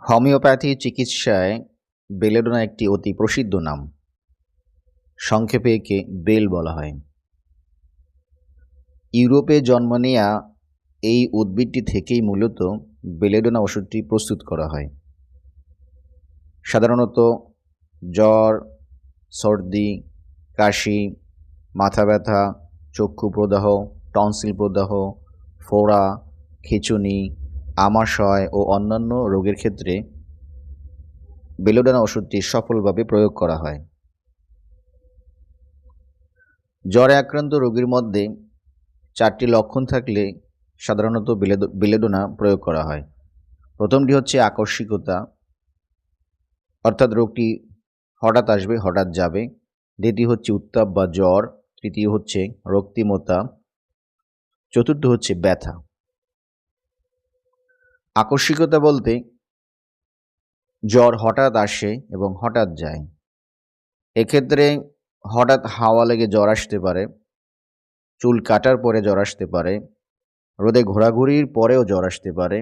Homeopathy চিকিৎসায় belladonna একটি অতি প্রসিদ্ধ নাম। সংক্ষেপে একে বেল বলা হয়। ইউরোপে জন্ম নেয়া এই উদ্ভিদটি থেকেই মূলত বেলেডোনা ওষুধটি প্রস্তুত করা হয়। সাধারণত জ্বর, সর্দি, কাশি, মাথা ব্যথা, চক্ষু প্রদাহ, টনসিল প্রদাহ, ফোড়া, খিঁচুনি, আমাশয় ও অন্যান্য রোগের ক্ষেত্রে বেলেডোনা ওষুধটি সফলভাবে প্রয়োগ করা হয়। জ্বরে আক্রান্ত রোগীর মধ্যে 4টি লক্ষণ থাকলে সাধারণত বেলেডোনা প্রয়োগ করা হয়। প্রথমটি হচ্ছে আকস্মিকতা, অর্থাৎ রোগটি হঠাৎ আসবে, হঠাৎ যাবে। দ্বিতীয় হচ্ছে উত্তাপ বা জ্বর। তৃতীয় হচ্ছে রক্তিমতা। চতুর্থ হচ্ছে ব্যথা। আকস্মিকতা বলতে জ্বর হঠাৎ আসে এবং হঠাৎ যায়। এক্ষেত্রে হঠাৎ হাওয়া লেগে জ্বর আসতে পারে, চুল কাটার পরে জ্বর আসতে পারে, রোদে ঘোরাঘুরির পরেও জ্বর আসতে পারে,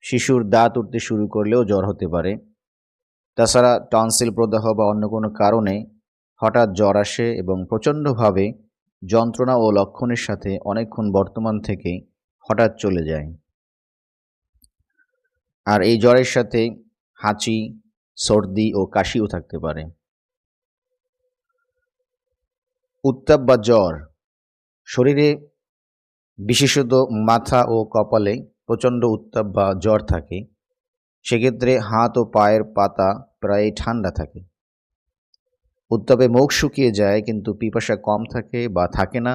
শিশুর দাঁত উঠতে শুরু করলেও জ্বর হতে পারে। তাছাড়া টনসিল প্রদাহ বা অন্য কোনো কারণে হঠাৎ জ্বর আসে এবং প্রচণ্ডভাবে যন্ত্রণা ও লক্ষণের সাথে অনেকক্ষণ বর্তমান থেকে হঠাৎ চলে যায়। আর এই জ্বরের সাথে হাঁচি, সর্দি ও কাশিও থাকতে পারে। উত্তাপ বা জ্বর, শরীরে বিশেষত মাথা ও কপালে প্রচণ্ড উত্তাপ বা জ্বর থাকে। সেক্ষেত্রে হাত ও পায়ের পাতা প্রায় ঠান্ডা থাকে। উত্তাপে মুখ শুকিয়ে যায় কিন্তু পিপাসা কম থাকে বা থাকে না,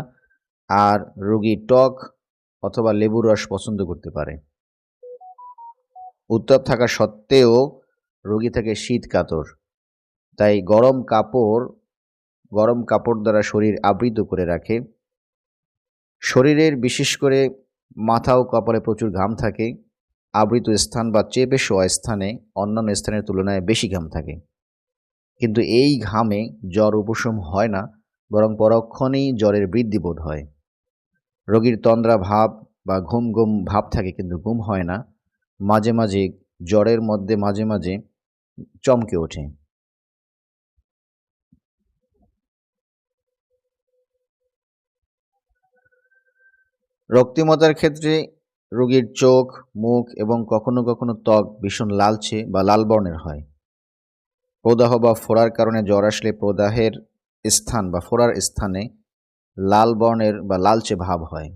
আর রোগী টক অথবা লেবুর রস পছন্দ করতে পারে। উত্তাপ থাকা সত্ত্বেও রোগী থাকে শীত কাতর, তাই গরম কাপড় দ্বারা শরীর আবৃত করে রাখে। শরীরের বিশেষ করে মাথা ও কপালে প্রচুর ঘাম থাকে। আবৃত স্থান বা চেপে শোয়া স্থানে অন্যান্য স্থানের তুলনায় বেশি ঘাম থাকে, কিন্তু এই ঘামে জ্বর উপশম হয় না, বরং পরক্ষণেই জ্বরের বৃদ্ধি বোধ হয়। রোগীর তন্দ্রা ভাব বা ঘুম ঘুম ভাব থাকে কিন্তু ঘুম হয় না। মাঝে মাঝে জ্বরের মধ্যে মাঝে মাঝে চমকে ওঠে। রক্তিমতার ক্ষেত্রে রোগীর চোখ, মুখ এবং কখনো কখনো ত্বক ভীষণ লালচে বা লাল বর্ণের হয়। প্রদাহ বা ফোড়ার কারণে জ্বর আসলে প্রদাহের স্থান বা ফোড়ার স্থানে লাল বর্ণের বা লালচে ভাব হয়।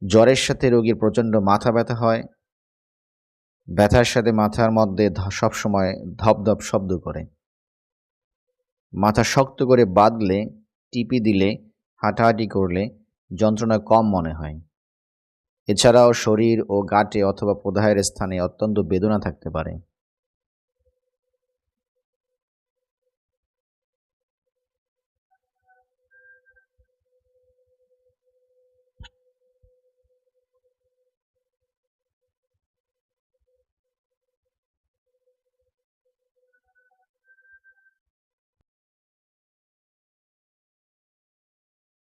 জ্বরের সাথে রোগীর প্রচণ্ড মাথা ব্যথা হয়। ব্যথার সাথে মাথার মধ্যে সবসময় ধপধপ শব্দ করে। মাথা শক্ত করে বাঁধলে, টিপি দিলে, হাঁটাহাঁটি করলে যন্ত্রণা কম মনে হয়। এছাড়াও শরীর ও গাঁটে অথবা প্রদাহের স্থানে অত্যন্ত বেদনা থাকতে পারে।